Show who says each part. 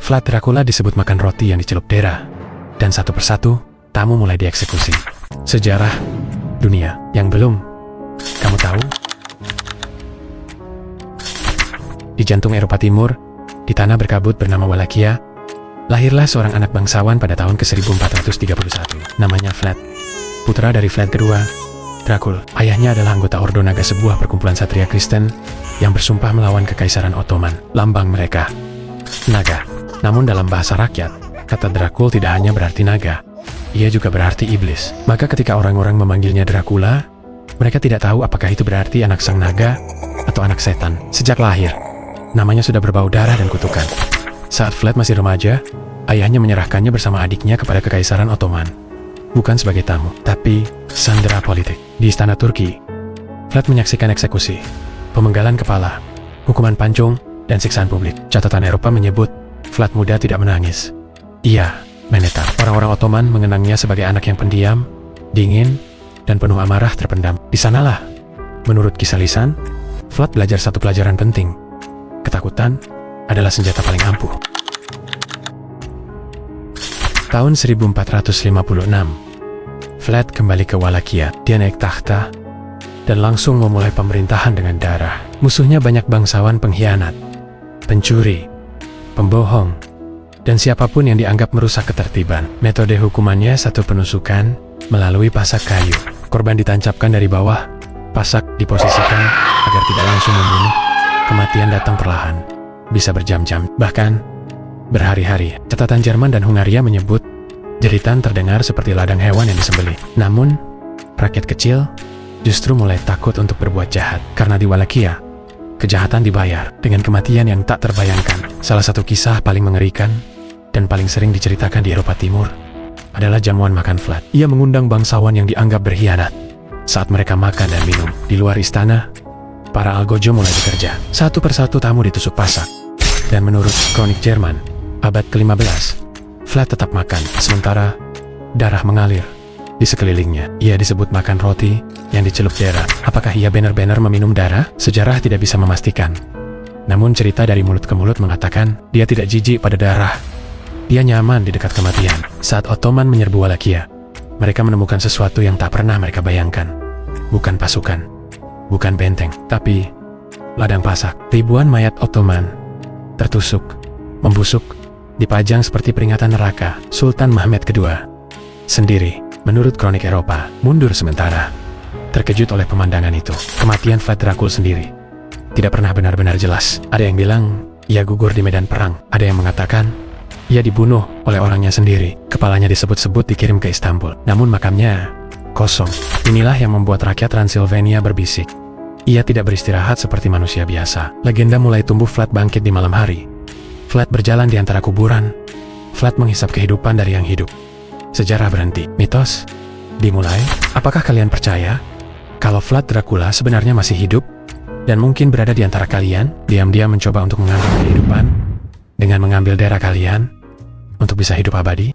Speaker 1: Vlad Dracula disebut makan roti yang dicelup Dera. Dan satu persatu, tamu mulai dieksekusi. Sejarah dunia yang belum kamu tahu. Di jantung Eropa Timur, di tanah berkabut bernama Wallachia, lahirlah seorang anak bangsawan pada tahun ke-1431. Namanya Vlad, putra dari Vlad kedua, Dracul. Ayahnya adalah anggota Ordo Naga, sebuah perkumpulan satria Kristen yang bersumpah melawan Kekaisaran Ottoman. Lambang mereka, naga. Namun dalam bahasa rakyat, kata Dracul tidak hanya berarti naga, ia juga berarti iblis. Maka ketika orang-orang memanggilnya Dracula, mereka tidak tahu apakah itu berarti anak sang naga atau anak setan. Sejak lahir, namanya sudah berbau darah dan kutukan. Saat Vlad masih remaja, ayahnya menyerahkannya bersama adiknya kepada Kekaisaran Ottoman. Bukan sebagai tamu, tapi sandera politik. Di istana Turki, Vlad menyaksikan eksekusi, pemenggalan kepala, hukuman pancung, dan siksaan publik. Catatan Eropa menyebut Vlad muda tidak menangis. Ia menetap. Orang-orang Ottoman mengenangnya sebagai anak yang pendiam, dingin, dan penuh amarah terpendam. Di sanalah, menurut kisah lisan, Vlad belajar satu pelajaran penting. Ketakutan adalah senjata paling ampuh. Tahun 1456, Vlad kembali ke Wallachia. Dia naik takhta dan langsung memulai pemerintahan dengan darah. Musuhnya banyak bangsawan pengkhianat, pencuri, pembohong, dan siapapun yang dianggap merusak ketertiban. Metode hukumannya satu penusukan melalui pasak kayu. Korban ditancapkan dari bawah, pasak diposisikan agar tidak langsung membunuh. Kematian datang perlahan, bisa berjam-jam, bahkan berhari-hari. Catatan Jerman dan Hungaria menyebut jeritan terdengar seperti ladang hewan yang disembelih. Namun, rakyat kecil justru mulai takut untuk berbuat jahat. Karena di Wallachia, kejahatan dibayar dengan kematian yang tak terbayangkan. Salah satu kisah paling mengerikan dan paling sering diceritakan di Eropa Timur adalah jamuan makan Vlad. Ia mengundang bangsawan yang dianggap berkhianat. Saat mereka makan dan minum di luar istana, para algojo mulai bekerja. Satu persatu tamu ditusuk pasak. Dan menurut kronik Jerman, abad ke-15, Vlad tetap makan, sementara darah mengalir di sekelilingnya. Ia disebut makan roti yang dicelup Dera. Apakah ia benar-benar meminum darah? Sejarah tidak bisa memastikan. Namun cerita dari mulut ke mulut mengatakan dia tidak jijik pada darah. Dia nyaman di dekat kematian. Saat Ottoman menyerbu Wallachia, mereka menemukan sesuatu yang tak pernah mereka bayangkan. Bukan pasukan, bukan benteng, tapi ladang pasak. Ribuan mayat Ottoman tertusuk, membusuk, dipajang seperti peringatan neraka. Sultan Mehmed II sendiri, menurut kronik Eropa, mundur sementara, terkejut oleh pemandangan itu. Kematian Vlad Dracul sendiri tidak pernah benar-benar jelas. Ada yang bilang ia gugur di medan perang. Ada yang mengatakan ia dibunuh oleh orangnya sendiri. Kepalanya disebut-sebut dikirim ke Istanbul, namun makamnya kosong. Inilah yang membuat rakyat Transilvania berbisik. Ia tidak beristirahat seperti manusia biasa. Legenda mulai tumbuh. Vlad bangkit di malam hari. Vlad berjalan di antara kuburan. Vlad menghisap kehidupan dari yang hidup. Sejarah berhenti. Mitos dimulai. Apakah kalian percaya kalau Vlad Dracula sebenarnya masih hidup dan mungkin berada di antara kalian, diam-diam mencoba untuk mengambil kehidupan dengan mengambil darah kalian untuk bisa hidup abadi?